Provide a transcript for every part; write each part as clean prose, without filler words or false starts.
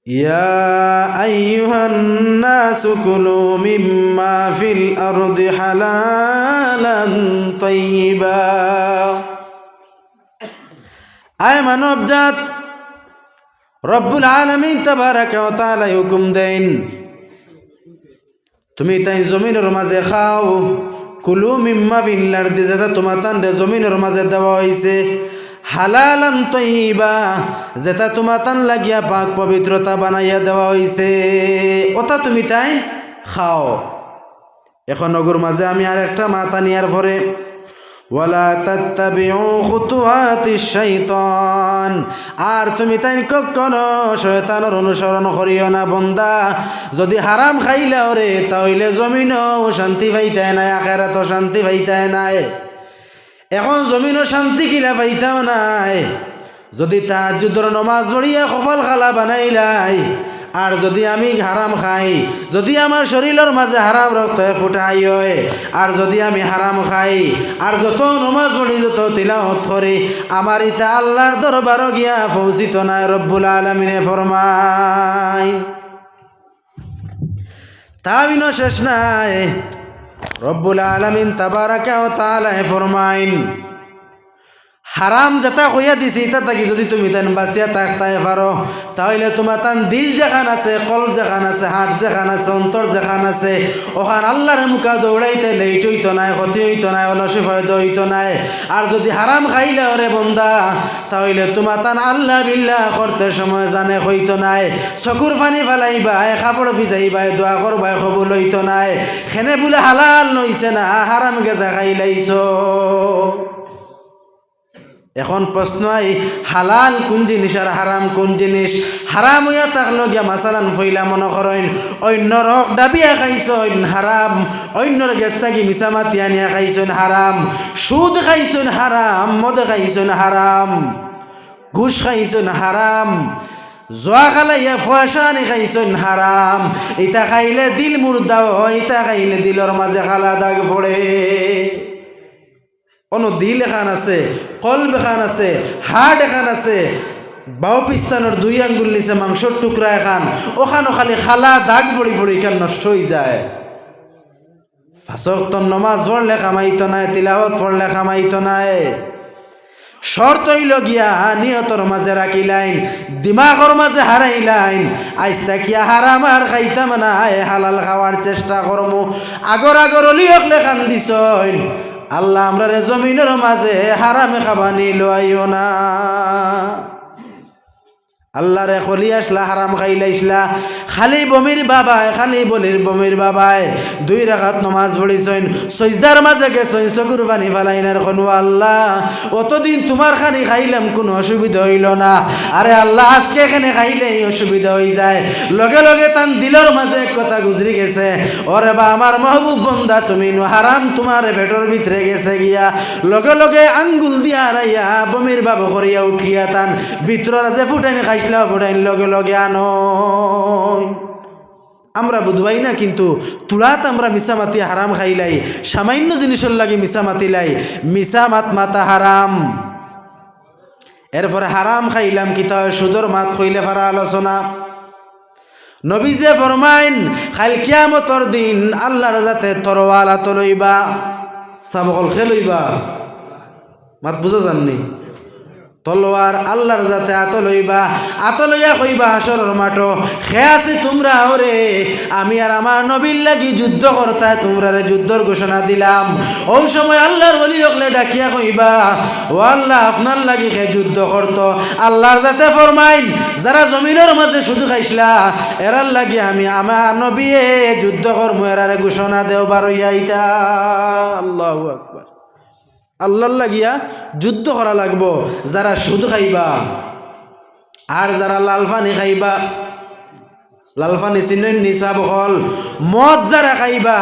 يا أيها الناس كلوا مما في الأرض حلالا طيبا আয় মানব জাত রব্বুল আলামিন তাবারাকা ওয়া তাআলা হুকুম দেন তুমি তাই জমিনের মাঝে খাও কুলু মিম্মা ফিল আরদি যেটা তোমার তান্ডে জমিনের মাঝে দেওয়া হয়েছে হালালান তয়্যিবা যেটা তোমার তান লাগিয়া পাক পবিত্রতা বানাইয়া দেওয়া হয়েছে ওটা তুমি তাই খাও। এখন নগর মাঝে আমি আর একটা মাথা নিয়ার পরে ওয়ালা তাত্তাবিউ খুতুওয়াতিশ শাইতান আর তুমি তাই কখনো শয়তানের অনুসরণ করিও না বন্দা। যদি হারাম খাইলাও রে তাহলে জমিনও শান্তি পাইতায় নাই আখিরাতও শান্তি পাইতায় নাই। এখন জমিনও শান্তি কিলা পাইতাও নাই যদি তাহাজ্জুদের নামাজ পড়িয়া কপাল খালা বানাইলাই। আর যদি আমি হারাম খাই যদি আমার শরীরের মাঝে হারাম রক্ত ফুটাই হয় আর যদি আমি হারাম খাই আর যত নমাজ পড়ি যত তিলাওয়াত করি আমার ইতা আল্লাহর দরবার গিয়া পৌঁছিত নাই। রব্বুল আলামিনে ফরমায় তাবিনো শেষ নাই। রব্বুল আলামিন তাবারাকা ওয়া তাআলা ফরমাইন হারাম যেটা কইয়া দিছি এটা থাকি যদি তুমি তান বাঁচিয়া থাকতে পারো তাহলে তোমার তান দিল যেখান আছে কল যেখান আছে হাট যেখান আছে অন্তর যেখান আছে ওখান আল্লাহর মুখা দৌড়াইতে লেট হইতো নাই ক্ষতি হইতো নাই অনসি ফয়দ হইতো নাই। আর যদি হারাম খাইলে ওরে বন্দা তাহলে তোমার তান আল্লাহ বিল্লাহ করতে সময় জানে হইতো নাই চকুর পানি ফেলাইবাই কাপড় ভিজাইবাই দোয়া করবাই কবুল হইতো নাই। খেনে বলে হালাল নইছে না হারাম গেজা খাইলাইছো। এখন প্রশ্ন হালাল কোন জিনিস আর হারাম কোন জিনিস? হারাম হইয়া থাকলো গিয়া মাসালান ফইলা মনে করেন অন্য রক ডাবিয়া খাইছন হারাম, অন্যর গেস্তাকি মিসামাতি আনিয়া খাইছন হারাম, সুদ খাইছন হারাম, মদ খাইছন হারাম, ঘুষ খাইছন হারাম, জোয়া খালাইয়া ফুয়াশানি খাইছন হারাম। ইটা খাইলে দিল মুর্দা হয়, ইটা খাইলে দিলর মাঝে খালা দাগ পড়ে। কোনো দিল এখান আছে কলব এখান আছে হার্ট এখান আছে বাউ পিস্তানোর 2 আঙ্গুল নিচে মাংসর টুকরা এখান ওখানো খালি খালা দাগ পড়ি পড়ি এখান নষ্ট হয়ে যায়। 5 ওয়াক্ত নামাজ পড়লে কামাইতো নাই, তিলাওয়াত পড়লে কামাইতো নাই। শর্ত হইল গিয়া নিয়তর মাঝে রাখিলাইন দিমাগর মাঝে হারাইলাইন আইজ তাকিয়া হারাম আর খাইতাম না হালাল খাওয়ার চেষ্টা করমু। আগর আগর অলিয়ক লেখান দিছইন আল্লাহ আমরা রে জমিনের মাঝে হারামে খাবানি লইও না। আল্লাহ রে খলি আসলা হারাম খাইলাইসলা খালি বমির বাবায় খালি বলির বমির বাবায় 2 রাকাত নামাজ পড়িছইন সজদার মাঝে গেছইন চকুর পানি ফালাইনার কোনো আল্লাহ অতদিন তোমার খানি খাইলাম কোনো অসুবিধা হইল না। আরে আল্লাহ আজকে এখানে খাইলে অসুবিধা হয়ে যায়। লগে লগে তান দিলর মাঝে এক কথা গুজরি গেছে ওরে বা আমার মাহবুব বন্দা তুমি নো হারাম তোমার পেটর ভিতরে গেছে গিয়া লগে লগে আঙ্গুল দিয়া হারাইয়া বমির বাবা করিয়া উঠিয়া তান ভিতর যে ফুটাইনি খাইছিলা ফুটাইন লগে লগে আনো। আমরা বুঝবাই না কিন্তু তুলাত আমরা মিসামাতি হারাম খাইলাই সামান্য জিনিসের লাগে মিসামাতিলাই মিসামাত মাতা হারাম। এরপরে হারাম খাইলাম কিতা সুদর মাত কইলে ফারা আলোচনা। নবী যে ফরমাইন কাল কিয়ামতর দিন আল্লাহর যাতে তরওয়াল আত লইবা সাবকল খেলইবা মাত বুঝা জাননি তলোয়ার আল্লাহর যাতে আত লইবা আত লইয়া কইবা হাসরের মাঠো খে আছে তোমরা ওরে আমি আর আমার নবীর লাগি যুদ্ধ করতা তোমরা রে যুদ্ধর ঘোষণা দিলাম। ওই সময় আল্লাহর ওলি হকলে ডাকিয়া কইবা ও আল্লাহ আপনার লাগি খে যুদ্ধ করতো আল্লাহর যাতে ফরমাইন যারা জমিনের মাঝে শুধু খাইছিলা এরার লাগি আমি আমার নবী যুদ্ধ করমু এরারে ঘোষণা দেও বারইয়া আইতা। আল্লাহু আকবার। আল্লাহর লাগিয়া যুদ্ধ করা লাগবো যারা সুদ খাইবা আর যারা লালফানি খাইবা। লালফানি চিনেন নিসা বহল মদ যারা খাইবা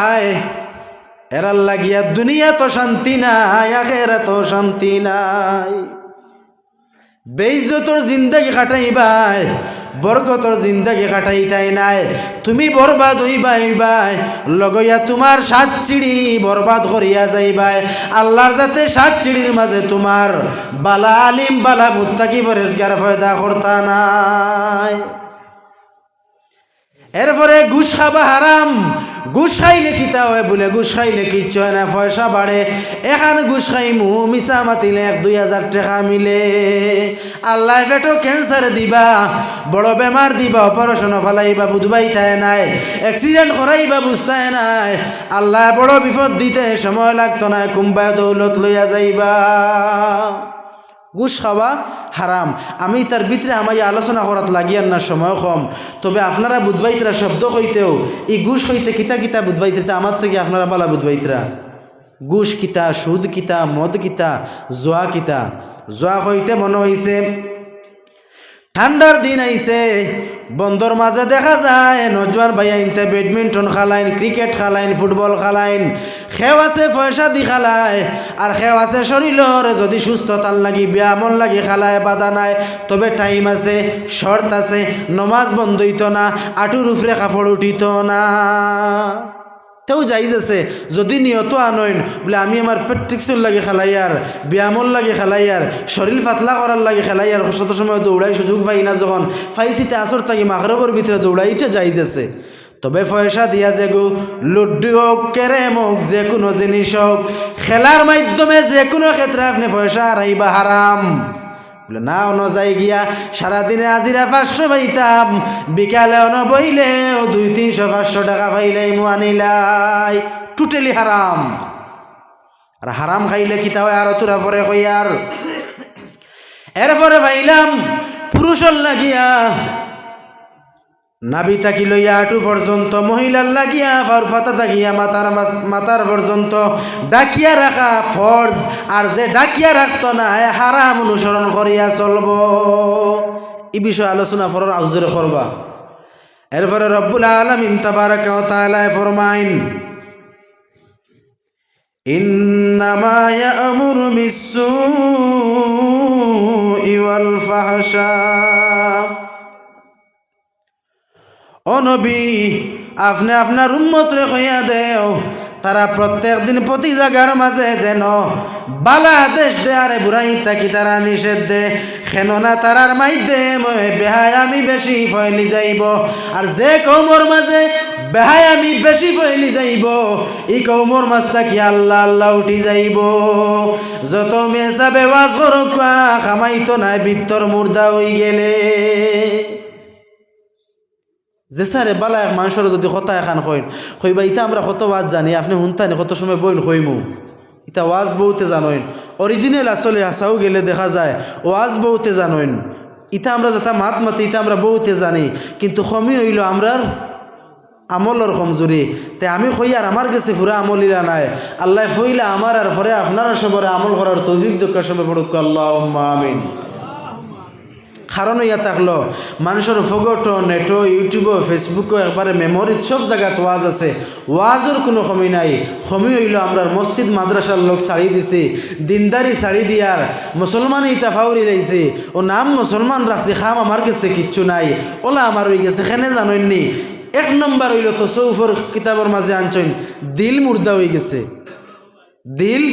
এরার লাগিয়া দুনিয়া তো শান্তি নাই আখিরাত তো শান্তি নাই। বেইজ্জতর জিন্দেগি কাটাইবাই বরকতর জিন্দেগি কাটাইতাই নাই তুমি বরবাদ হইবাই লগইয়া তোমার 7 চিড়ি বরবাদ করিয়া যাইবাই। আল্লাহর যাতে 7 চিড়ির মাঝে তোমার বালা আলিম বালা মুত্তাকি পরেজগার পয়দা করতা নাই। এরপরে ঘুষ খাবা হারাম। ঘুষ খাইলে কিতা হয় বলে, ঘুষ খাইলে কিচ্ছু হয় না, পয়সা বাড়ে। এখানে ঘুষ খাইমু, মিশা মাতিলে 1-2 হাজার টাকা মিলে। আল্লাহ পেটো ক্যান্সার দিবা, বড় বেমার দিবা, অপারেশন ফালাইবা বুধবাই থায় নাই, অ্যাক্সিডেন্ট করাইবা বুঝতায় নাই। আল্লাহ বড় বিপদ দিতে সময় লাগতো না, কুম্বায় দৌলত লইয়া যাইবা। ঘুষ খাওয়া হারাম। আমি তার ভিতরে আমায় আলোচনা করাত লাগিয়ার না, সময় কম। তবে আপনারা বুধবাইতরা শব্দ হইতেও এই ঘুষ হইতে কিতা কিতা বুধবাইতরা, আমার থেকে আপনারা বালা বুধবাইতরা। ঘুষ কিতা, সুদ কিতা, মদ কিতা, জোয়া কিতা। জোয়া হইতে মনে হইছে ঠান্ডার দিন আইছে, বন্দর মাঝে দেখা যায় নজওয়ান ভাই আইনতে ব্যাডমিন্টন খালাইন, ক্রিকেট খালাইন, ফুটবল খালাইন। খেও আছে পয়সা দি খালায়, আর খেও আছে শরীরের যদি সুস্থতার লাগি ব্যায়ামন লাগি খালায়, বাধা নাই। তবে টাইম আছে, শর্ত আছে, নমাজ বন্ধ হইত না, আটুর উপরে কাপড় উঠিত না। তেও যাইজ আছে যদি নিয়ত আনইন বলে আমি আমার প্র্যাকটিক্সর লাগে খেলাইয়ার, ব্যায়ামর লাগে খেলাইয়ার, শরীর পাতলা করার লাগে খেলাইয়ার। শত সময় দৌড়াই সুযোগ পাই না, যখন ফাইসিতে আসর থাকি মাগরিবের ভিতরে দৌড়াইটা যাইজ আছে। তবে পয়সা দিয়া যেগু লুড্ডু হোক, ক্যারেম হোক, যে কোনো জিনিস হোক, খেলার মাধ্যমে যে কোনো ক্ষেত্রে আপনি পয়সা হারাইবা হারাম। বলে না, অন যাই গিয়া সারাদিনে আজিরা 500 পাইতাম, বিকালে অন বইলেও 200-300-500 টাকা পাইলাই আনিলাই। টোটালি হারাম। আর হারাম খাইলে কিতা হয় আর তোরা পরে কইয়ার। এরপরে পাইলাম পুরুষর লাগিয়া নাবি থাকি লইয়া আটু পর্যন্ত, মহিলার লাগিয়া ফাতা থাকিয়া মাতার পর্যন্ত ডাকিয়া রাখা ফরজ। আর যে ডাকিয়া রাখতো না হারাম অনুসরণ করিয়া চলব। এই বিষয়ে আলোচনা ফরার আউজরে করবা। এরপরে রব্বুল আলামিন তাবারাকা ওয়া তাআলা ফরমাইন, ইন্নামা ইয়া'মুরু বিস-সূই ওয়াল ফাহশা। ও নবী, আপনি আপনার উম্মতরে কইয়া দেও তারা প্রত্যেক দিন প্রতি জায়গার মাঝে যেন বালা আদেশ দে আর বুড়াই থাকি তারা নিষেধ দে। কেননা তারার মাধ্যমে বেহায়ামি বেশি ফয়লি যাইব। আর যে কওমর মাঝে বেহায়ামি বেশি ফয়লি যাইব, এই কওমর মাঝ থাকি আল্লাহ আল্লাহ উঠি যাইব। যত মেসা বেওয়াজ করুক খামাইতো নাই, বিত্তর মুর্দা হই গেলে। যে স্যারে বালা এক মানুষের যদি কথা এখান কইবা ইতা আমরা কত ওয়াজ জানি, আপনি শুনতানি কত সময় বইন কইমু, ইতা ওয়াজ বহুতে জানইন। অরিজিনাল আসলে হাসাও গেলে দেখা যায় ওয়াজ বহুতে জানইন। ইতা আমরা যেটা মাতি ইতা আমরা বহুতে জানি, কিন্তু কমই হইল আমরার আমলর কমজোরি। তাই আমি কই আর আমার কাছে পুরা আমলিলা নাই। আল্লাহ ফইলা আমার আর পরে আপনারা সবরে আমল করার তৌফিক দক্কা সবে পড়ুক, আল্লাহুম্মা আমিন। কারণ ইয়া থাকলো মানুষের ফগটো নেটো ইউটিউবও ফেসবুকও একবারে মেমোরিত সব জায়গাত ওয়াজ আছে। ওয়াজের কোনো কমি নাই। কমি হইল আমরা মসজিদ মাদ্রাসার লোক ছাড়ি দিছে, দিনদারি ছাড়ি দিয়ার মুসলমান ইতা ফাউরি লাইছে। ও নাম মুসলমান রাখছে, খাম আমার কাছে কিচ্ছু নাই, ওলা আমার হয়ে গেছে। খেনে জানেননি 1 নম্বর হইল তো সৌফর কিতাবের মাঝে আনছেন দিল মুর্দা হয়ে গেছে, দিল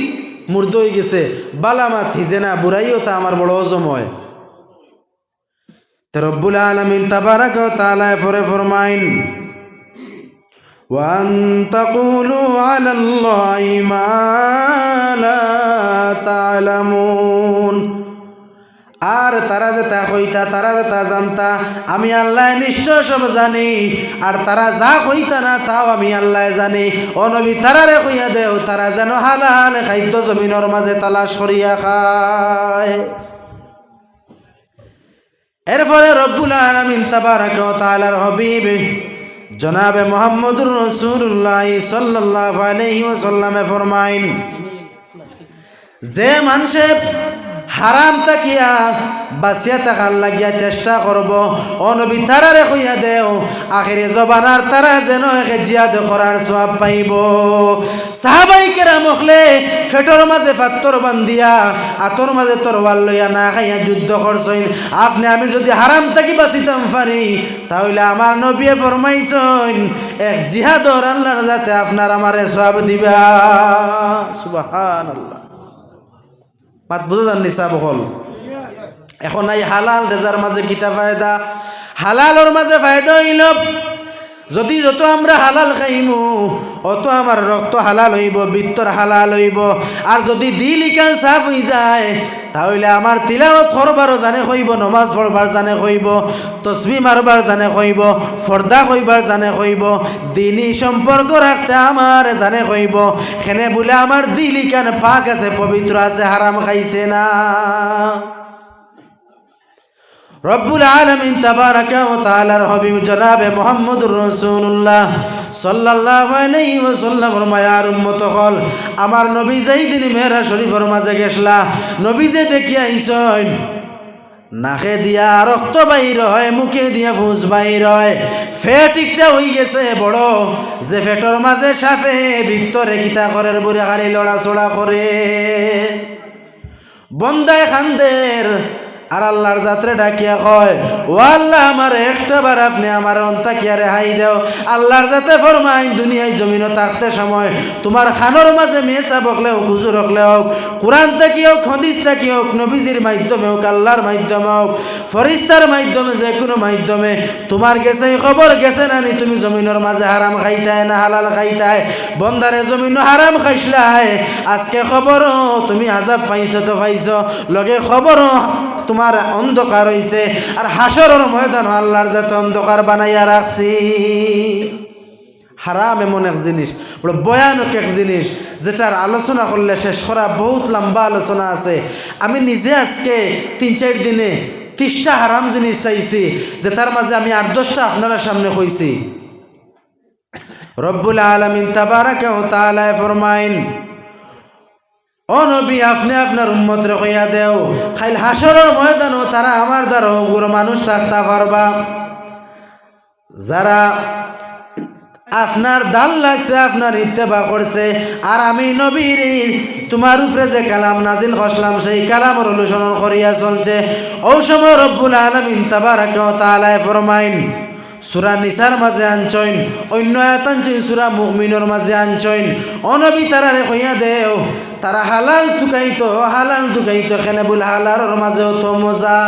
মুর্দা হয়ে গেছে। বালামাত হিজে না বুড়াইও তা আমার বড় হজম হয়। রব্বুল আলামিন তাবারাকা ওয়া তাআলা ফরমাইন, ওয়া আন তাকুলু আলাল্লাহি মা লা তা'লামুন। আর তারা যে তা কইতা, তারা যে তা জানতা, আমি আল্লাহ নিশ্চয় সব জানি। আর তারা যা কইতা না তাও আমি আল্লাহ জানি। ও নবী, তারারে কইয়া দেও তারা যেন হালাল খাদ্য জমিনের মাঝে তালাশ করিয়া খায়। এরপরে রব্বুল আলামিন তাবারাকা ওয়া তাআলার হাবিব জনাবে মুহাম্মদুর রাসূলুল্লাহ সাল্লাল্লাহু আলাইহি ওয়াসাল্লামে ফরমাইন, যে মানুষে হারাম তাকিয়া বাঁচিয়া থাকার লাগিয়া চেষ্টা করব, ও নবী তারারে কইয়া দেও আখিরে জবানার তারা যেন একে জিয়াদ করার সওয়াব পাইব। সাহাবাই কেরাম হলে ফেটর মাঝে পাত্তর বান্ধিয়া আতর মাঝে তরওয়াল লইয়া না খাইয়া যুদ্ধ করছেন। আপনি আমি যদি হারাম থাকি বাঁচিতাম পারি, তাহলে আমার নবী ফরমাইছেন এক জিহাদর আল্লাহর যাতে আপনার আমারে সওয়াব দিবা। সুবহানাল্লাহ। মাত বুঝা যান নিসা বহল। এখন এই হালাল রেজার মাঝে কিতা ফায়দা? হালালর মাঝে ফায়দা হইল যদি যত আমরা হালাল খাইমু অত আমার রক্ত হালাল হইব, বিত্তর হালাল হইব। আর যদি দিল ইকান সাফ হয়ে যায় তাহলে আমার তিলাওয়াত করবারও জানে হইব, নমাজ পড়বার জানে হইব, তসবিহ মারবার জানে হইব, ফর্দা হইবার জানে হইব, দিনী সম্পর্ক রাখতে আমার জানে হইব। খেনে বলে আমার দিল ইকান পাক আছে, পবিত্র আছে, হারাম খাইছে না। রব্বুল আলামিন তাবারাকা ওয়া তাআলার হাবিব জনাবে মুহাম্মদুর রাসূলুল্লাহ সাল্লাল্লাহু আলাইহি ওয়াসাল্লামের মায়ার উম্মত হল। আমার নবী যেই দিন মেরাজ শরীফের মাঝে গেছলা, নবী যে দেখি আইসন নাকে দিয়া রক্ত বাইর হয়, মুখে দিয়া ফুস বাইর হয়, ফেট একটা হয়ে গেছে বড়, যে ফেটর মাঝে সাফে ভিতরে কিতা করের বুড়ে হারি লড়াচড়া করে। বন্দায় খান্দের আর আল্লাহর যাত্রে ডাকিয়া কয়, ও আল্লাহ আমার একটা বার আপনি আমার অন্তাকিয়া রেহাই দেও। আল্লাহর যাতে ফরমাইন দুনিয়ায় জমিনও থাকতে সময় তোমার খানোর মাঝে মেসা বকলে হোক, হুজুর হকলে হোক, কোরআন থাকি হোক, হদিস থাকি হোক, নবীজির মাধ্যমে হোক, আল্লাহর মাধ্যমে হোক, ফরিস্তার মাধ্যমে, যে কোনো মাধ্যমে তোমার গেছে খবর গেছে নানি তুমি জমিনের মাঝে হারাম খাইতায় না হালাল খাইতায়। বন্দারে জমিনও হারাম খাইসলাই, আজকে খবরও তুমি আজাব পাইছো তো পাইছো, লগে খবরও তোমার অন্ধকার হইছে। আর হাসরের ময়দান আল্লাহর যাতে অন্ধকার বানাইয়া রাখছি। হারাম এমন এক জিনিস, বড় ভয়ানক এক জিনিস, যেটার আলোচনা করলে শেষ করা বহুত লম্বা আলোচনা আছে। আমি নিজে আজকে 3-4 দিনে 30টা হারাম জিনিস চাইছি, যে তার মাঝে আমি 8-10টা আপনারা সামনে কইছি। রব্বুল আলামিন তাবারাকা ওয়া তাআলা ফরমাইন, ও নবী আপনি আপনার উম্মতরে কইয়া দেও, খাইল হাসরের ময়দানও তারা আমার দ্বারা গুরু মানুষ থাকতে পারবা, যারা আপনার দাল লাগছে, আপনার ইত্তেবা করছে। আর আমি নবীর তোমার উপরে যে কালাম নাজিল করলাম সেই কালামের অনুসরণ করিয়া চলছে। ও সময় রব্বুল আলামিন তাবারাকা ওয়া তাআলা ফরমাইন, সূরা নিসার মাঝে আনছইন, অন্য আয়াত আনছইন সূরা মুমিনের মাঝে আনছইন, ও নবী তারারে কইয়া দেও তারা হালাল তুকাইতো কেন বল হালালের মাঝেও তো মজা।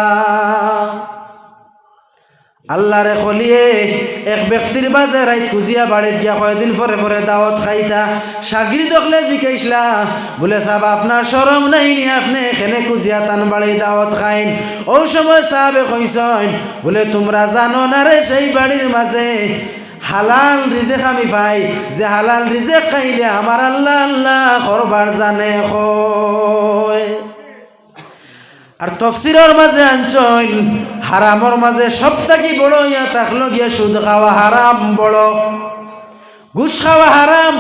আল্লাহরে খলিয়ে এক ব্যক্তির বাজে রাইত কুজিয়া বাড়িত গিয়া কয়দিন পরে পরে দাওয়াত খাইতা। সাগরি দেখলে জিজ্ঞাসলা, বলে সাহেব আপনার শরম নাই নি, আপনি এখানে কুজিয়া তান বাড়ি দাওয়াত খাইন? ও সময় সাহেবে কইসন, বলে তোমরা জানো না রে সেই বাড়ির মাঝে হালাল রিজেক আমি পাই, যে হালাল রিজেক খাইলে আমার আল্লাহ আল্লাহ করবার জানে কয়। আর তফসিরের মাঝে আনছইন হারামর মাঝে সবথেকে বড় ইয়া থাকলো গিয়া সুদ খাওয়া হারাম বড়, ঘুষ খাওয়া হারাম,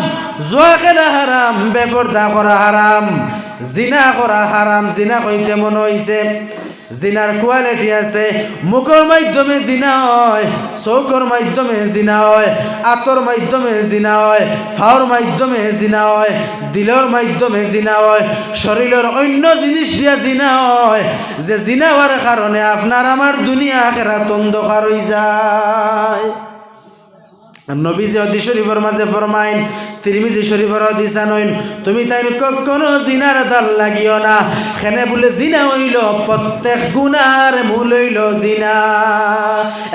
জুয়া খেলা হারাম, বেপরদা করা হারাম, জিনা করা হারাম। জিনা কইতে মনে হইছে জিনার কোয়ালিটি আছে, মুখের মাধ্যমে জিনা হয়, চৌকর মাধ্যমে জিনা হয়, আতর মাধ্যমে জিনা হয়, ফাওর মাধ্যমে জিনা হয়, দিলর মাধ্যমে জিনা হয়, শরীরের অন্য জিনিস দিয়া জিনা হয়, যে জিনা হওয়ার কারণে আপনার আমার দুনিয়া আখিরাত অন্ধকার হয়ে যায়। নবীজি হাদিস শরীফের মাঝে ফরমাইন, তিরমিজি শরীফের হাদিস আনইন, তুমি তাই কখনো জিনার দাল লাগিও না, খেনে বলে জিনা হইল প্রত্যেক গুনার মূল হইল জিনা।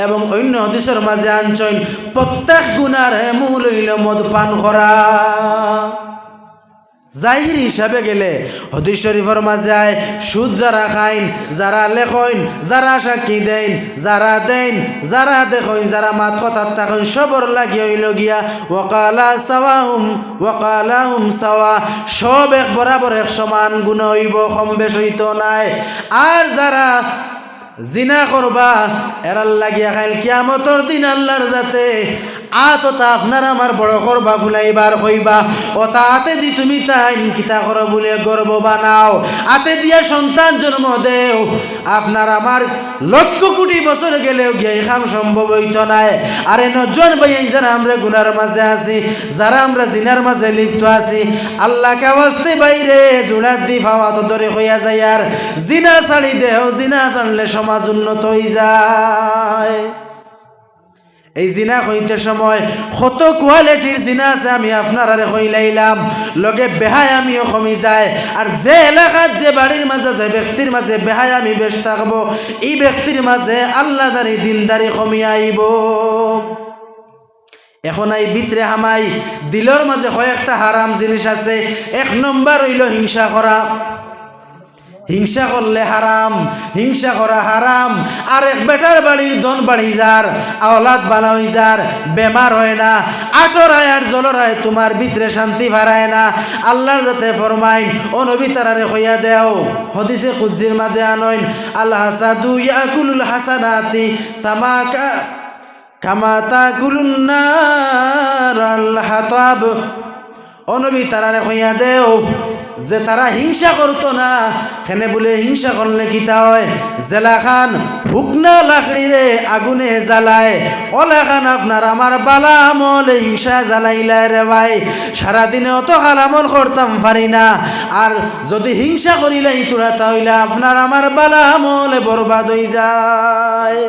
এবং অন্য হাদিসের মাঝে আনছইন প্রত্যেক গুনার মূল হইল মদ পান করা। জাহির হিসাবে গেলে হাদিস শরীফের মাঝে আয় সুদ যারা খাইন, যারা লেখইন, যারা সাক্ষী দেন, যারা দেন, যারা দেখইন, যারা মাত কথা থাকেন, সবর লাগি হইল গিয়া ওয়াকালা সাওয়াহুম সাওয়া, সব এক বরাবর এক সমান গুণ হইব, কম বেশ হইতো নাই। আর যারা জিনা করবা এরার লাগিয়া খাইল কিয়ামতর দিন আল্লাহর যাতে আততা আপনার আমার বড় করবা, ফুলাইবার কইবা, ও তা হাতে দি তুমি তাই কিতা করো বলে গর্ব বানাও, হাতে দিয়া সন্তান জন্ম দেও। আপনার আমার লক্ষ কোটি বছর গেলেও গিয়ে খাম সম্ভব হইত নাই। আরে নজন ভাই যারা আমরা গুনার মাঝে আছি, যারা আমরা জিনার মাঝে লিপ্ত আছি, আল্লাহ কাওয়াজতে বাইরে জোড়াত দি ফাওয়া তো ধরে হইয়া যায়। আর জিনা ছাড়ি দেও, জিনা ছাড়লে সমাজ উন্নত হয়ে যায়। এই জিনা হইতে সময় কত কোয়ালিটির জিনা আছে আমি আপনার আরে কইলাইলাম, লগে বেহাই আমিও কমি যায়। আর যে এলাকার যে বাড়ির মাঝে যে ব্যক্তির মাঝে বেহাই আমি বেশ থাকবো, এই ব্যক্তির মাঝে আল্লাহদারি দিনদারি কমি আইব। এখন এই ভিতরে হামাই দিলর মাঝে কয়েকটা হারাম জিনিস আছে। 1 নম্বর হইল হিংসা করা। হিংসা করলে হারাম, হিংসা করা হারাম। আর এক বেটার বাড়ির ধন বাড়ি যার, আওলাদ বালা হই যার, বেমার হয় না, আটরায় আর জলরায় তোমার ভিতরে শান্তি ভারায় না। আল্লাহর যাতে ফরমাইন ও নবী তারারে কইয়া দেও, হাদিসে কুদসির মাঝে আনইন, আল হাসাদু ইয়াকুলুল হাসানাতি তামাকা কামা তাকুলুন নার আল হাতাব। ও নবী তারারে কইয়া দেও যে তারা হিংসা করতো না, কেন বলে হিংসা করলে কিতা হয়? জেলা খান হুকনা লাকড়ি রে আগুনে জ্বালায়, ওলা খান আপনার আমার বালা আমলে হিংসা জ্বালাইলায় রে ভাই। সারাদিনে অত হাল আমল করতাম পারি না, আর যদি হিংসা করিলে তোরা তাহলে আপনার আমার বালা আমলে বরবাদ হয়ে যায়।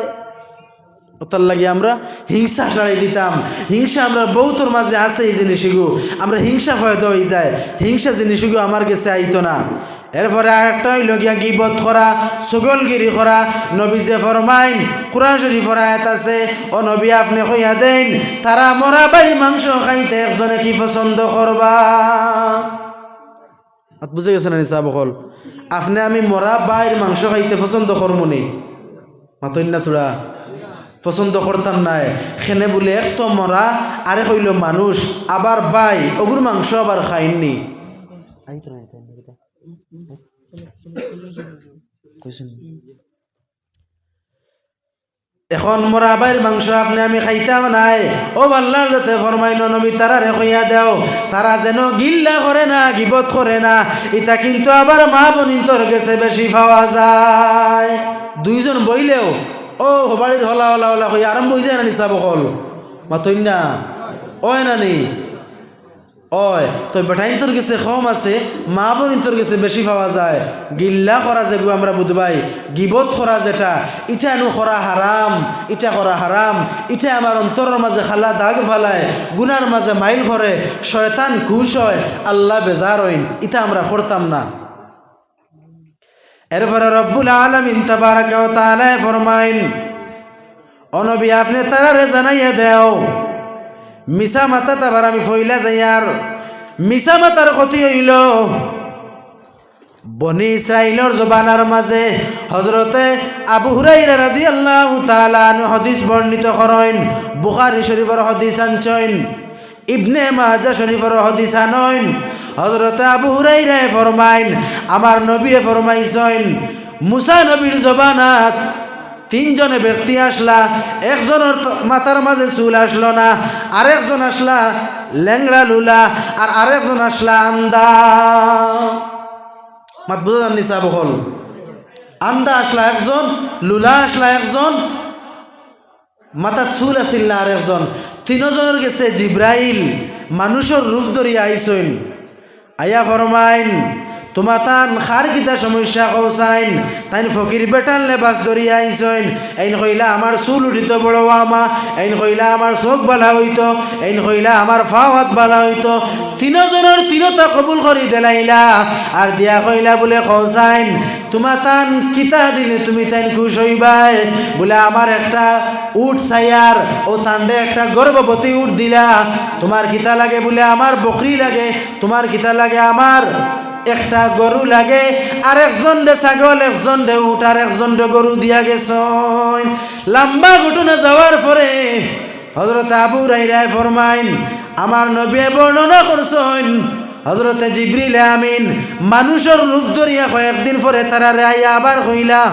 তার লাগে আমরা হিংসা সারাই দিতাম। হিংসা আমরা বহুতর মাঝে আছে এই জিনিসগুলো, আমরা হিংসা ফয়দা হয়ে যায়। হিংসা জিনিসগুলো আমার কাছে আইতো না। এরপরে আরেকটা হইল গিয়া গীবত করা, সুগলগিরি করা। নবী যে ফরমাইন, কুরআন শরীফের আয়াত আছে, ও নবী আপনি কইয়া দেন তারা মরা বাই মাংস খাইতে একজনে কি পছন্দ করবা? বুঝে গেছেন না সাহাবকল? আপনি আমি মরা বাইর মাংস খাইতে পছন্দ করমুনি? মাতইন না তোরা পছন্দ করতাম নাই। খেনে বলে এক তো মরা, আরে হইল মানুষ, আবার বাই ওগুর মাংস আবার খাইননি। এখন মরা বাইর মাংস আপনি আমি খাইতাম নাই। ও আল্লাহর যাতে ফরমাইন নবী তারারে কইয়া দেও তারা যেন গিল্লা করে না, গিবত করে না। এটা কিন্তু আবার মা বোনিন্তর গেছে বেশি পাওয়া যায়। দুইজন বইলেও ও বাড়ির হলা হলা হলা হয়ে আরম্ভ হয়ে যায় না নিসা বকল মাতই না ওয় না নি ওয় তো বেটাইন তোর গেছে কম আছে, মা বোন তোর গেছে বেশি পাওয়া যায়। গিল্লা করা যেগুলো আমরা বুধবাই, গিবত করা যেটা, ইটা এনু করা হারাম, ইটা করা হারাম। ইটা আমার অন্তরের মাঝে খালা দাগ ফালায়, গুনার মাঝে মাইল করে, শয়তান খুশ হয়, আল্লাহ বেজার হইন। ইটা আমরা করতাম না। এরপরে রব্বুল আলামিন তাবারাকা ওয়া তাআলা ফরমাইন, ও নবী আপনি তারারে জানাইয়া দেও মিছা মাতা তাবার আমি ফইলা যাইয়ার। মিছা মাতার ক্ষতি হইল বনি ইসরাইলের জবানার মাঝে হযরতে আবু হুরায়রা রাদিয়াল্লাহু তাআলা আনহু হাদিস বর্ণিত করেন। বুখারী শরীফের হাদিস আনছেন, ইবনে মাজাহ শরীফের হাদিস আনছেন। হযরতে আবু হুরায়রা ফরমাইন, আমার নবী ফরমাইছেন মুসা নবীর জবানাত 3 জনে ব্যক্তি আসলা, একজনের মাথার মাঝে চুল আসলো না, আরেকজন আসলা ল্যাংড়া লুলা, আর আরেকজন আসলা আন্দা। মাত বুঝা জানি সাহেব হল আন্দা আসলা একজন, লুলা আসলা একজন, মাথার চুল আসিল না আরেকজন। 3 জনের গেছে জিব্রাইল মানুষের রূপ ধরিয়া আইসইন। আয়া ফরমাইন তোমা তান খার কিতা সমস্যা কৌসাইন? তাইন ফকির বেটান লেবাস ধরিয়া আইসইন। এইন কইলা আমার চুল উঠিত বড় আমা, এইন কইলা আমার চোখ বালা হইতো, এইন কইলা আমার ফাও হাত বালা হইতো। 3 জনের 3টা কবুল করি দিলাইলা, আর দিয়া কইলা বলে কৌসাইন তোমা তান কিতা দিলে তুমি তাইন খুশ হইবাই? বলে আমার একটা উট ছায়ার, ও তান্ডে একটা গর্ভবতী উট দিলা। তোমার কিতা লাগে? বলে আমার বকরি লাগে। তোমার কিতা লাগে? আমার একটা গরু লাগে। আর একজন দে ছাগল, একজন দে উট, আর একজন দে গরু দিয়া গেছন। লম্বা ঘটনা যাওয়ার পরে হযরত আবু হুরায়রা ফরমাইন আমার নবী বর্ণনা করছেন হযরতে জিবরিল আমিন মানুষের রূপ ধরিয়া কয়েকদিন পরে তারা আইয়া আবার কইলা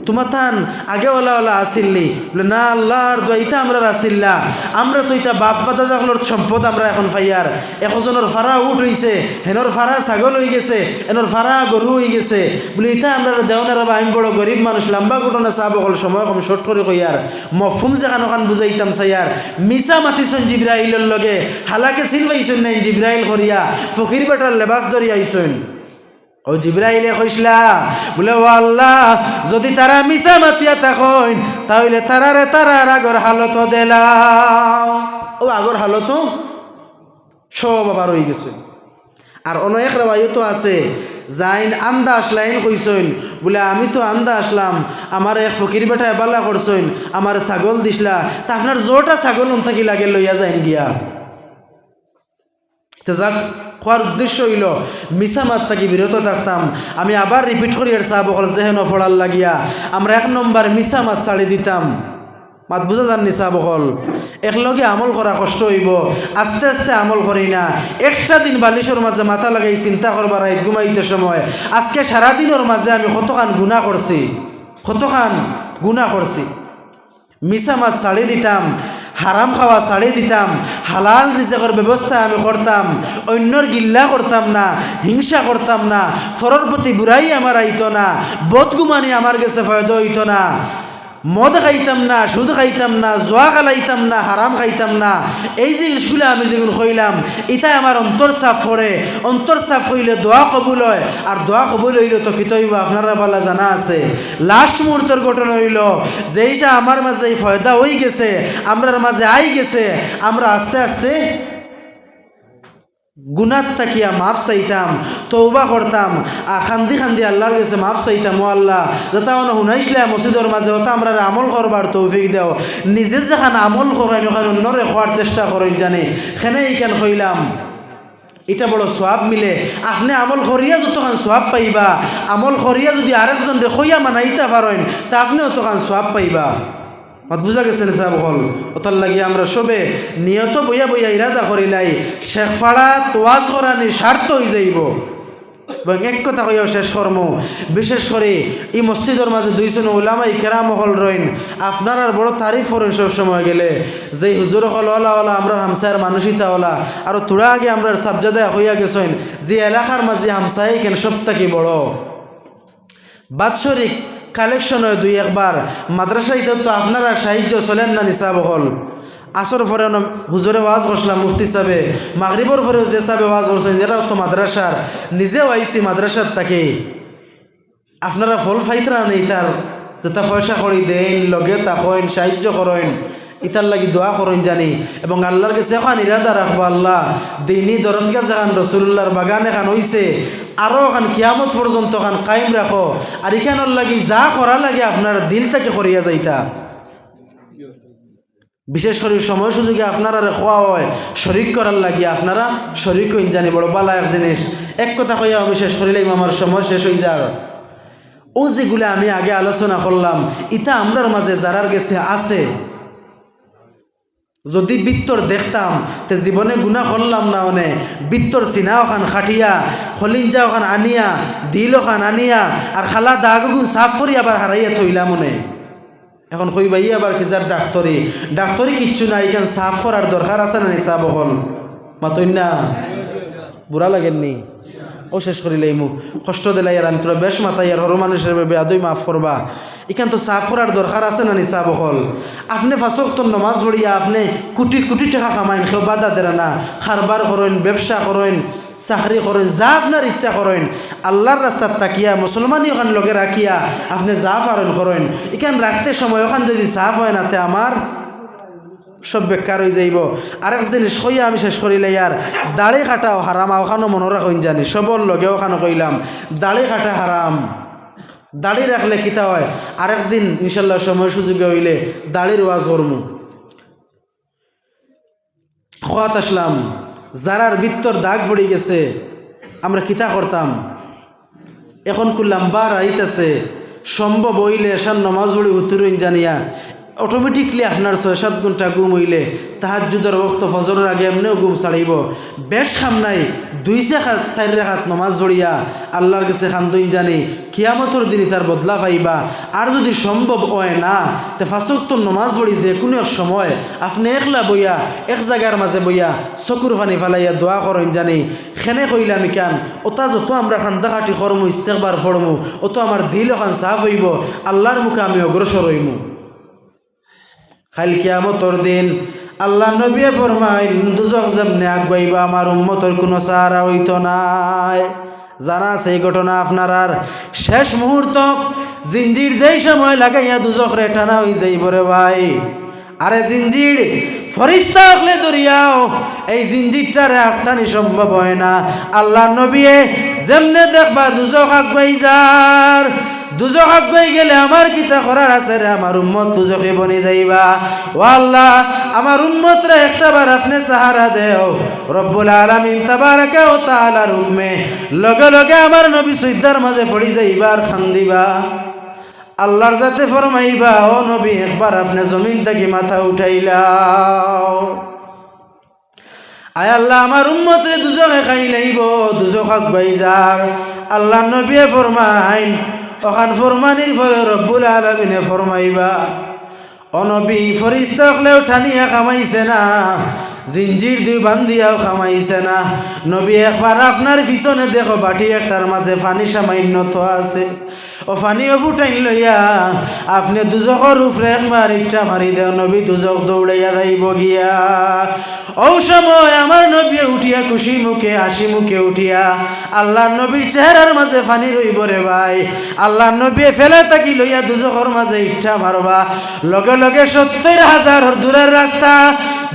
তোমার থান আগে ওলা ওলা আসিল্লি? বলে না আল্লাহর দোয়াইতা আমরা আসিল্লা, আমরা তো ইতা বাপ পাতা দেখলোর সম্পদ আমরা এখন পাইয়ার। একজনের ফাড়া উঠ হইছে, হেনর ফাড়া ছাগল হয়ে গেছে, এনর ফাড়া গরু হয়ে গেছে। বলে ইতা আমরা দেওয়ার আমি বড় গরিব মানুষ, লম্বা ঘটনা চাব হল সময় কম শর্ট করে কইয়ার মফহুম যেখান ওখান বুঝাইতাম চাইয়ার। মিছা মাতিছন জিব্রাইলের লগে, হালাকে চিন পাইছন নাই জিব্রাইল করিয়া ফকির বেটার লেবাস ধরিয়া আইছন। ও জিব্রাইলে কইসলা বলে ও আল্লাহ যদি তারা মিছা মাতিয়া থাকেন তাহলে তারার আগর হালত দিলাম। ও আগর হালত সব আবার হয়ে গেছে। আর অনেক রেওয়ায়ত আছে যাইন আন্দা আসলাইন কইসইন বলে আমি তো আন্দা আসলাম, আমার এক ফকির বেটা এবালা করছইন, আমার ছাগল দিসলা, তা আপনার জোরটা ছাগল থাকি লাগে লইয়া যাইন গিয়া। যাক, খোয়ার উদ্দেশ্য হইল মিছা মাত থাকি বিরত থাকতাম। আমি আবার রিপিট করি আর সাহাব বকল যেহেন ফড়ার লাগিয়া আমরা 1 নম্বর মিছা মাত ছাড়ি দিতাম। মাত বুঝা যাননি সাহাব বকল, একলগে আমল করা কষ্ট হইব, আস্তে আস্তে আমল করি না। একটা দিন বালিশের মাঝে মাথা লাগাই চিন্তা করবার রাত ঘুমাইতে সময় আজকে সারাদিনের মাঝে আমি কতখান গুনাহ করছি, কতখান গুনাহ করছি। মিছা মাছ ছাড়ি দিতাম, হারাম খাওয়া ছাড়ি দিতাম, হালাল রিজেকের ব্যবস্থা আমি করতাম, অন্যর গিল্লা করতাম না, হিংসা করতাম না, ফরর প্রতি বুড়াই আমার আইতো না, বদগুমানি আমার কাছে ফায়দা হইতো না, মদ খাইতাম না, সুদ খাইতাম না, জোয়া খালাইতাম না, হারাম খাইতাম না। এই জিনিসগুলো আমি যেগুলো কইলাম এটাই আমার অন্তর সাফ পড়ে। অন্তর সাফ হইলে দোয়া কবুল হয়, আর দোয়া কবুল হইলে তো কিত হইব আপনারা বলা জানা আছে। লাস্ট মুহূর্তের ঘটনা হইল যেইটা আমার মাঝে ফয়দা হয়ে গেছে, আমরার মাঝে আই গেছে, আমরা আস্তে আস্তে গুনাত থাকিয়া মাফ চাইতাম, তওবা করতাম, আর খান্দি খান্দি আল্লাহর কাছে মাফ চাইতাম। ও আল্লাহ, যেটা শুনাইছিলাম মসজিদের মাঝে ওটা আমরা আমল করবার তৌফিক দেও। নিজে যেখান আমল করাই ওখানে অন্যরে খোয়ার চেষ্টা করেন জানি, সেনে এইখান হইলাম এটা বড় সোয়াব মিলে। আপনি আমল করিয়া যতখান সোয়াব পাইবা, আমল করিয়া যদি আরেকজন খইয়া মানাইতে পারেন তা আপনি অতখান সোয়াব পাইবা। মাত বুঝা গেছে না সাহেব হল? ওটার লাগিয়ে আমরা সবে নিয়ত বইয়া বইয়া ইরাদা করিলাই শেখ ফাড়া তোয়াজ করানি স্বার্থ হয়ে যাইব। এবং এক কথা কইয়াও শেষ কর্ম, বিশেষ করে এই মসজিদের মাঝে 2জন ওলামাই কেরাম হল রইন, আপনার আর বড় তারিফ করেন সব সময় গেলে যেই হুজুর হল ওলা ওলা আমরা হামসায়ের মানুষইতা ওলা। আর তোরা আগে আমরা সাবজাদায় হইয়া গেছেন যে এলাকার মাঝে হামসাই কেন সব থেকে বড় বাৎসরিক কালেকশন হয় 2-1 মাদ্রাসায় তো আপনারা সাহায্য চলেন না নিসাব হল। আসর পরে হুজুরে ওয়াজ করছিলাম মুফতি সাহেবে, মাগরিবর পরেও যে সাহেবে ওয়াজ করছেন এরাও তো মাদ্রাসার, নিজেও আইসি মাদ্রাসার তাকে। আপনারা ফল ফাইতরা নেই তার যেটা পয়সা করি দেন, লগে তাকইন, সাহায্য করেন, ইতার লাগি দোয়া করেন জানি। এবং আল্লাহর কাছে এখন ইরাদা রাখবো, আল্লাহ দিনী দরজগা যেখান রসুল্লাহর বাগান এখান হইছে আরও এখন কিয়ামত পর্যন্ত এখন কায়েম রাখো। আর এখানোর লাগি যা করা লাগে আপনার দিল থেকে করিয়া যাইতা। বিশেষ করে সময় সুযোগে আপনারা খোয়া হয় শরিক করার লাগি, আপনারা শরিক হইন জানি, বড় বালা এক জিনিস। এক কথা কইয়া আমি শেষ করিলাম, আমার সময় শেষ হয়ে যার। ও যেগুলো আমি আগে আলোচনা করলাম ইটা আমরার মাঝে যারার গেছে আছে, যদি বিত্তর দেখতাম তে জীবনে গুনাহ করলাম না। অনে বিত্তর চিনা ওখান খাটিয়া, খলিঞ্জা ওখান আনিয়া, দিল ওখান আনিয়া, আর খালা দাগুন সাফ করি আবার হারাইয়া থইলাম মনে। এখন কইবাই আবার কিজার ডাক্তরি কিচ্ছু না, এখান সাফ করার দরকার আছে না নিসা বহল মাতই না? বুড়া লাগেননি? ও শেষ করিলেই মুখ কষ্ট দিলাই আর আমি তোরা বেশ মাথাই আর হর মানুষের বেয়াদই মাফ করবা। এখান তো সাফ করার দরকার আছে না নিসা বহল? আপনি 5 ওয়াক্ত নামাজ পড়িয়া আপনি কোটি কোটি টাকা কামাইন, কেউ বাধা দেয় না, খারবার করেন, ব্যবসা করেন, চাকরি করেন, যা আপনার ইচ্ছা করেন, আল্লাহর রাস্তার তাকিয়া মুসলমানই ওখান লগে রাখিয়া আপনি যা পারেন করেন। এখান রাখতে সময় ওখান যদি সাফ হয় না তে আমার সব বেকার হয়ে যাইব। আরেক জিনিস কইয়া আমি শেষ করিলে আর দাড়ি কাটাও হারাম, ওখানো মনে রাখুন জানি, সবর লগে ওখানে কইলাম দাড়ি কাটা হারাম। দাড়ি রাখলে কিতা হয়, আরেকদিন ইনশাল্লাহ সময় সুযোগে হইলে দাড়ির ওয়াজ করমু। খোয়াত আসলাম, যারার বৃত্তর দাগ পড়ে গেছে আমরা কিতা করতাম, এখন করলাম বার আইতেছে, সম্ভব হইলে এসার নমাজ পড়ি উত্তরইন জানিয়া অটোমেটিকলি আপনার 6-7 ঘন্টা ঘুম হইলে তাহাজ্জুদের ওয়াক্ত ফজরের আগে এমনিও ঘুম ছাড়াইব। বেশ খাম নাই 2-4 রাকাত নমাজ পড়িয়া আল্লাহর কাছে খান্দইন জানি কিয়ামতের দিনই তার বদলা পাইবা। আর যদি সম্ভব হয় না তে 5 ওয়াক্ত নমাজ পড়ি যে কোনো এক সময় আপনি একলা বইয়া এক জায়গার মাঝে বইয়া চকুর পানি ফালাইয়া দোয়া করেন জানি। খেনে কইলাম কেন ওটা যত আমরা খান্দাখাটি করমু, ইস্তেগফার পড়মু, অত আমার দিল ওখান সাফ হইব, আল্লাহর মুখে আমি অগ্রসর হইমু। কাল কিয়ামতের দিন আল্লাহ নবী ফরমাইন দুজক যেমনে আগাইবা আমার উম্মতের কোনো সাহারা হইতো নাই। জানা সেই ঘটনা আপনার আর শেষ মুহূর্ত জিঞ্জির যেই সময় লাগাইয়া দুজকরে টানা হয়ে যাইব রে ভাই, আরে জিঞ্জির ফরিস্তা হলে দরিয়াও এই জিঞ্জিরটারে আটকানি সম্ভব হয় না। আল্লাহ নবী যেমনে দেখবা দুজক আগুয়াই যার, দুজক আগুয়াই গেলে আমার কিতা করার আছে রে, আমার উম্মত দুজকে বনি যাইবা। ও আল্লাহ আমার উম্মত রে একটাবার আপনি সাহারা দেও। রব্বুল আলামিন তাবারাকা ওয়া তাআলার হুকমে লগে লগে আমার নবী সিজদার মাঝে পড়ি যাইবা আর খান্দিবা। আল্লাহর যাতে ফরমাইবা, ও নবী একবার আপনি জমিন থেকে মাথা উঠাইলাও। আয় আল্লাহ আমার উম্মত রে দুজকে খাই লাইব, দুজক আগুয়াই যার। আল্লাহ নবী ফরমাইন, ওখান ফরমানির পরে রব্বুল আলামিনে ফরমাইবা, ও নবী ফরিস্তা হলেও টানিয়া খামাইছে না, জিঞ্জির দুই বান্ধিয়াও খামাইছে না। নবী একবার আপনার পিছনে দেখো বাটি একটার মাঝে পানি সামান্য তো আছে, ও পানিও ফুটাইন লইয়া আপনি দুজকর উপরে একবার ইচ্ছা মারি দেও, নবী দুজক দৌড়াইয়া যাইব গিয়া। ও সময় আমার নবী উঠিয়া খুশি মুখে হাসি মুখে উঠিয়া আল্লাহ নবীর চেহারার মাঝে পানি রইব রে ভাই। আল্লাহ নবী ফেলে তাকি লইয়া দুজকর মাঝে ইচ্ছা মারবা, লগে লগে 70,000 দূরের রাস্তা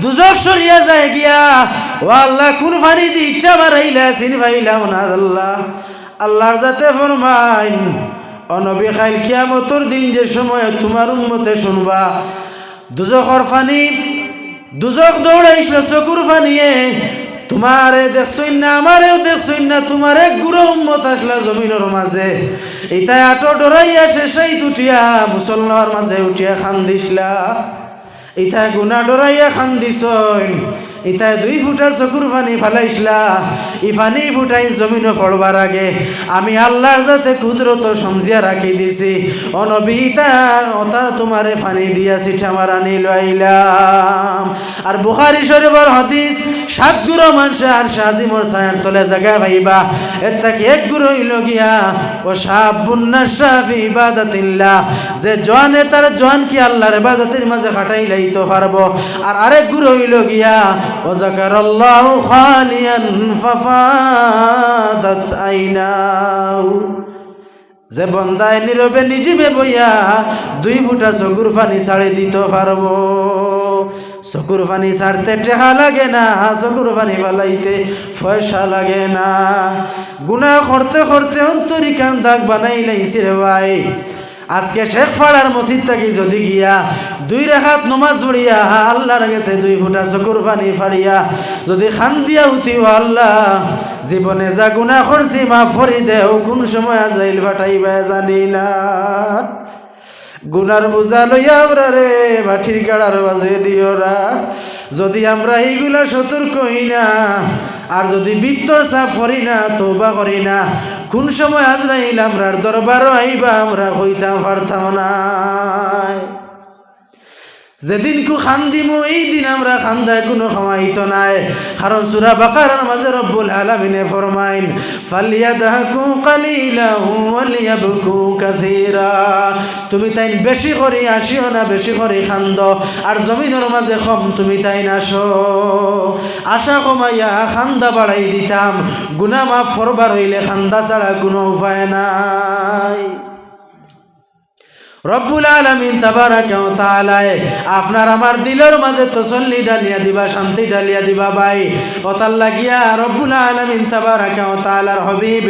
দুজক সরিয়া যায় গিয়া। ও আল্লাহ কোন পানি দি ইচ্ছা মারাইলা চিনি পাইলাম না আল্লাহ। আল্লাহর যাতে ফরমাইন, ও নবী খাইল কিয়ামতের দিন যে সময় তোমার উম্মতে শুনবা দুজকর পানি, দুজক দৌড়াইছিল চকুর পানিয়ে, তোমারে দেখছই না আমারেও দেখছই না, তোমার এক গুরু উম্মত আসলা জমিনের মাঝে, ইতাই আটো ডরাইয়া শেষাই উঠিয়া মুসলমানের মাঝে উঠিয়া খান দিসলা, ইতাই গুনা ডরাইয়া খান দিছইন, ইতাই 2 ফুটা চকুর পানি ফালাইছলা, ই পানি ফুটাই জমিনে পড়বার আগে আমি আল্লাহর যাতে কুদরত সমজিয়া রাখি দিছি। ও নবী ইতা ওটা তোমারে পানি দিয়া চিঠা মারানি লইলাম। আর বুখারী শরীফের হাদিস 7 গুরু মানুষে আর শাজিমর ছায়ার তলে জায়গা পাইবা, এর থেকে এক গুরু হইল গিয়া ও শাবুন নাশা ফি ইবাদাতিল্লাহ, যে জওয়ানে তার জওয়ান কি আল্লাহর ইবাদতের মাঝে কাটাই লাইতে পারবো। আর আরেক গুরু হইল গিয়া ও যাকারাল্লাহু খালিয়ান ফাফাদাত আইনাহু, যে বন্দায় নীরবে নিজে বইয়া 2 ফুটা চকুর পানি ছাড়ে দিতে পারবো। চকুর পানি ছাড়তে টেহা লাগে না, চকুর পানি ফালাইতে পয়সা লাগে না। গুনাহ করতে করতে অন্তরি কান দাগ বানাই লাইছি রে ভাই। আজকে শেখ ফাড়ার মসজিদ থাকি যদি গিয়া 2 রাকাত নামাজ পড়িয়া আল্লাহর কাছে 2 ফুটা চকুর পানি ফাড়িয়া যদি খান দিয়া উঠিও, আল্লাহ জীবনে যা গুনাহ করছি মাফ করে দেও, কোন সময় আজরাইল ফাটাইবা জানি না। গুনার বোঝা লইয়া আমরা রে মাটির গাড়ার বাজে দিওরা, যদি আমরা এইগুলা সতর্ক হই না আর যদি বিত্তর চাপ করি না, তওবা করি না, কোন সময় আজরাইল আমরার দরবারও আইবা আমরা হইতাম পারতাম না। যেদিন কু খান দিমু এই দিন আমরা খান্দায় কোনো খাওয়াইতো নাই। কারণ সূরা বাকারার মাঝে রব্বুল আলামিনে ফরমাইন, ফালিয়াদহাকু কালিলান ওয়ালিয়াবকু কাসীরা, তুমি তাই বেশি করে আসিও না, বেশি করে খান্দ, আর জমিনের মাঝে কম তুমি তাই আসো। আশা কমাইয়া খান্দা বাড়াই দিতাম, গুনাহ মাফ করবার হইলে খান্দা ছাড়া কোনো উপায় নাই। রব্বুল আলামিন তাবারাকা ওয়া তাআলা আপনার আমার দিলের মাঝে তসল্লি ডালিয়া দিবা, শান্তি ডালিয়া দিবা ভাই। ওতার লাগিয়া রব্বুল আলামিন তাবারাকা ওয়া তাআলার হাবিব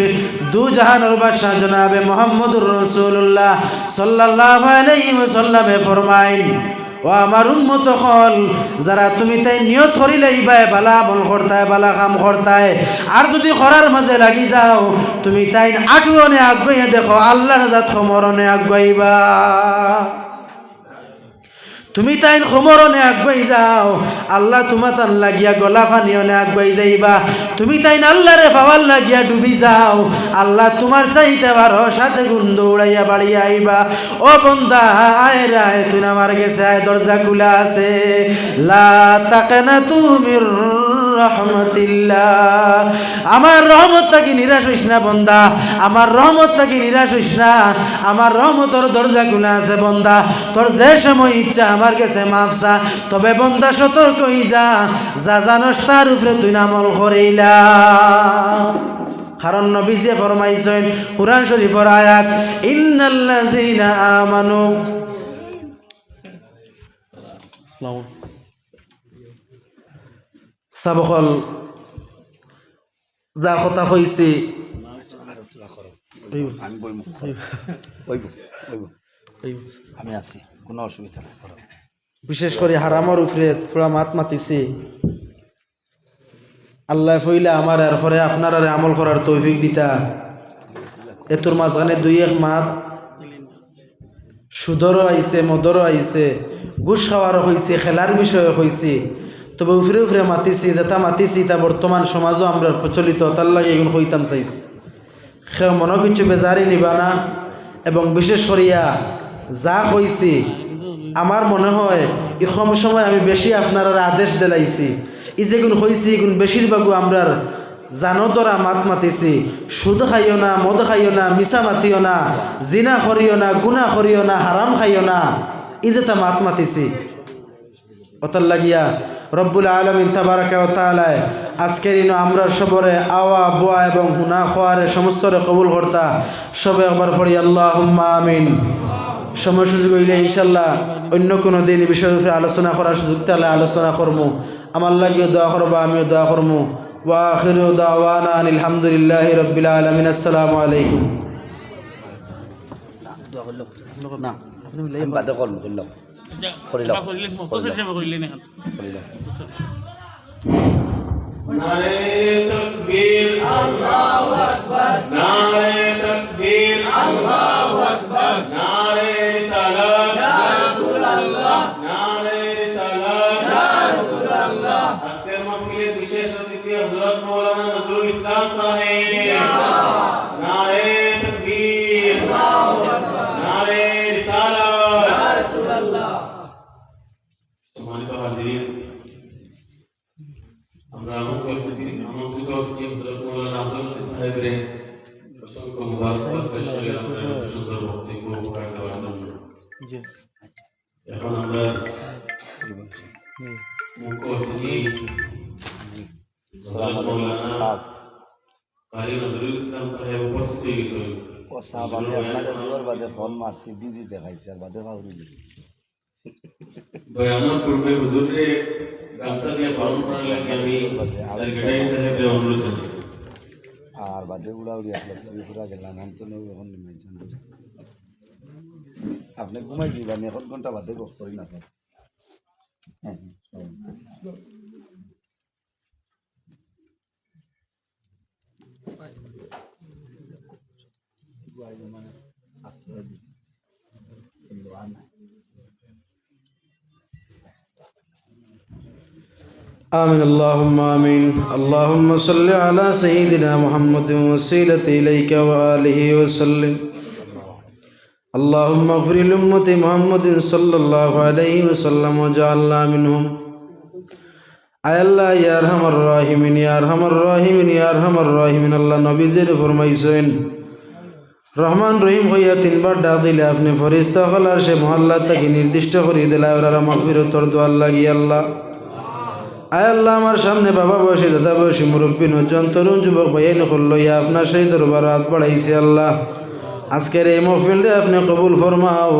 দু জাহানের বাদশা জনাবে মুহাম্মদুর রাসূলুল্লাহ সাল্লাল্লাহু আলাইহি ওয়াসাল্লাম ফরমাইন, ও আমার উম্মত হল যারা তুমি তাই নিয়ত করি লাইবা বালা আমল করতায়, বালা কাম করতায়, আর যদি করার মাঝে লাগি যাও তুমি তাই আটুয়নে আগুয়াইয়া দেখো আল্লাহর জাত মরণে আগুয়াইবা। তুমি তাই খমরনে আগুয়াই যাও আল্লাহ তোমার তান লাগিয়া গলা ফানিয়নে আগুয়াই যাইবা। তুমি তাই আল্লাহরে পাওয়ার লাগিয়া ডুবি যাও আল্লাহ তোমার চাইতে পারো সাথে গুণ দৌড়াইয়া বাড়িয়া আইবা। ও বন্দা আয় রায় তুই আমার গেছে আয়, দরজা খোলা আছে। লা তাকানা তুমির রহমতিল্লাহ, আমার রহমত থাকি নিরাশ হইস না বন্দা, আমার রহমত থাকি নিরাশ হইস না, আমার রহমতর দরজা খোলা আছে বন্দা। তোর যে সময় ইচ্ছা আমার কাছে মাফসা, তবে বন্দা সতর্ক হই যা, যা জানোস তার উপরে তুই আমল করিলা। কারণ নবী যে ফরমাইছেন কুরআন শরীফের আয়াত, ইন্নাল্লাযীনা আমানু সাবকল যা কথা কইছি আমি আছি, কোনো অসুবিধা নেই। বিশেষ করে হারামর উপরে পুরা মাত মাতিছি আল্লাহ ফইলে আমার আর পরে আপনার আর আমল করার তৌফিক দিতা। এতোর মাঝখানে দুই এক মাত সুদরও আইছে, মদরও আইছে, ঘুষ খাওয়ারও হয়েছে, খেলার বিষয়ে হয়েছে। তবে উফরে উফরে মাতিছি, যেটা মাতিছি তা বর্তমান সমাজও আমরা প্রচলিত, তার লাগে এগুলো হইতাম চাইছি। সে মনে কিছু বেজারি নিবা না। এবং বিশেষ করিয়া যা হয়েছি আমার মনে হয় এই কম সময় আমি বেশি আপনার আদেশ দিলাইছি। এই যেগুলো হয়েছি এগুলো বেশিরভাগও আমরার জানো তোরা মাত মাতিছি। সুদ খাইও না, মদ খাইও না, মিছা মাতিও না, জিনা করিও না, গুনা করিও না, হারাম খাইও না, এই যে তা মাত মাতিছি। ওতার লাগিয়া রব্বুল আলামিন তাবারাকা ওয়া তাআলা আজকের ইনো আমরা সবরে আওয়া বোয়া এবং হুনা খোয়ারে সমস্তরে কবুল করতা। সবে একবার পড়ি আল্লাহুম্মা আমিন। সময় সুযোগ হইলে ইনশাল্লাহ অন্য কোনো দিন এই বিষয়ের উপরে আলোচনা করার সুযোগ তাহলে আলোচনা করবো। আমার লাগিও দোয়া করবো, আমিও দোয়া করবো। ওয়া আখিরু দাওয়ানা আনিল হামদুলিল্লাহি রাব্বিল আলামিন। আসসালামু আলাইকুম। না আমি বাদে করলাম নারে তাকবীর আল্লাহু আকবার, নারে তাকবীর আল্লাহু আকবার, নারে রিসালাত ইয়া রাসূলুল্লাহ, নারে রিসালাত ইয়া রাসূলুল্লাহ। আজকের মাহফিলের বিশেষ অতিথি হযরত মাওলানা নজরুল ইসলাম সাহেব। নারে তাকবীর আল্লাহু আকবার, নারে রিসালাত ইয়া রাসূলুল্লাহ। সম্মানিত হাজির, আমরা আমন্ত্রিত হযরত মাওলানা আব্দুল সাহেবের অসংখ্য মুবারকবাদ পেশ করি। আপনাদের সুন্দর বক্তব্য উপহার দেওয়ার জন্য এখন আমরা মুখ্য অতিথি হযরত মাওলানা কারি নজরুল ইসলাম সাহেব উপস্থিত হয়ে গেছেন। ও সাহেব, আমি আপনাদের জোর বাদে ফোন মারছি, বিজি দেখাইছি আর বাদে ভাবরি বয়ানের পূর্বে হুজুরে গামছা দিয়ে পালন করার লাগে আমি সেক্রেটারি সাহেবের অনুরোধ জানাই। আর বাদে উড়াউড়ি আসলে পুরা গেলাম আমি তো এখন নিমাইছেন। আপনি ঘুমাই যাবেন, 1 ঘন্টা বাদে গপ করি না স্যার। হ্যাঁ آمين اللهم آمين اللهم صل على سيدنا محمد وسيلة إليك وآله وسلم اللهم اغفر لأمة محمد صلى الله عليه وسلم وجعلنا منهم আয় আল্লাহ ইয়া আরহামার রাহিমিন ইয়া আরহামার রাহিমিন ইয়া আরহামার রাহিমিন। আল্লাহ নবীজির ফরমাইছেন রহমান রহিম হইয়া 3 বার ডাক দিলে আপনি ফেরেশতা হলার সে মহল্লা থেকে নির্দিষ্ট করে দিলা ওরা মাগফিরাতর দোয়া লাগি। আল্লাহ আয় আল্লাহ আমার সামনে বাবা বয়সী, দাদা বয়সী, মুরব্বী, নজন, তরুণ, যুবক ভাইয়ান লইয়া আপনার সেই দরবার হাত বাড়াইছি। আল্লাহ আজকের এই মাহফিলটা আপনি কবুল ফরমাও।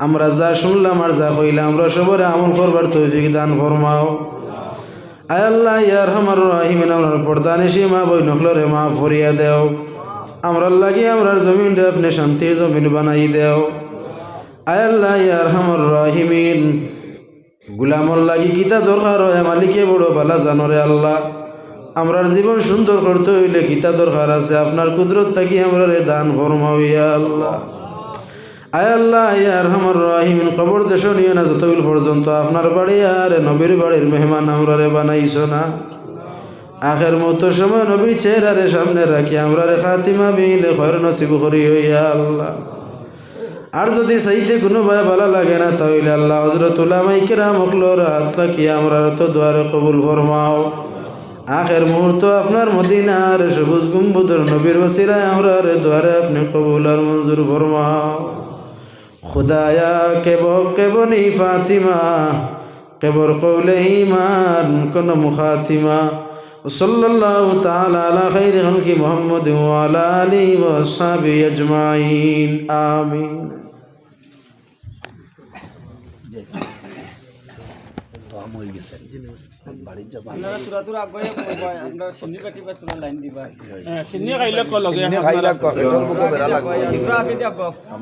আমরা যা শুনলাম আর যা কইলাম আমরা সবরে আমল করবার তৌফিক দান ফরমাও। আয় আল্লাহ ইয়া আরহামার রাহিমিন, আমার পর্দানিশী মা বই নখলরে মা ফরিয়া দেও। আমরার লাগি আমরার জমিনটা আপনি শান্তির জমিন বানাই দেও। আয় আল্লাহ ইয়া আরহামার রাহিমিন, গুলামর লাগি কিতা দরকার হয় মালিকে বড় বালা জানরে। আল্লাহ আমরার জীবন সুন্দর করতে হইলে কিতা দরকার আছে আপনার কুদরত থাকি আমরার দান ফরমাও ইয়া আল্লাহ। আয় আল্লাহ ইয়া আরহামার রাহিমিন, কবর দেশ নিয়ে না যতগুল পর্যন্ত আপনার বাড়ি আর নবীর বাড়ির মেহমান আমরারে বানাইছ না। আখের মতো সময় নবীর চেহারারে সামনে রাখি আমরারে খাতিমা বিলে খৈর নসিব করি ইয়া আল্লাহ। আর যদি সাইতে কোনো ভাই ভালো লাগে না তাহলে আল্লাহ হযরত উলামায়ে কিরাম হকলর হাতটা কি আমরা তো দোয়ারে কবুল ফরমাও। আখের মুহূর্ত আপনার মদিনার সবুজ গুম্বদর নবীর ওসিলায় আমরা দোয়ারে আপনি কবুল আর মঞ্জুর ফরমাও। খুদায়া কে বনি ফাতিমা কেবর কওলে ঈমান কোন মুখাতিমা। সাল্লাল্লাহু তাআলা আলা খাইরি খালকি মুহাম্মদ ওয়া আলা আলিহি ওয়া আসহাবিহি আজমাইন আমিন। মই গেছেন বাড়ির যাবা সিন্নি খাইলে ক লগে খাইলা পেটর বুকো বেড়া লাগবে আমার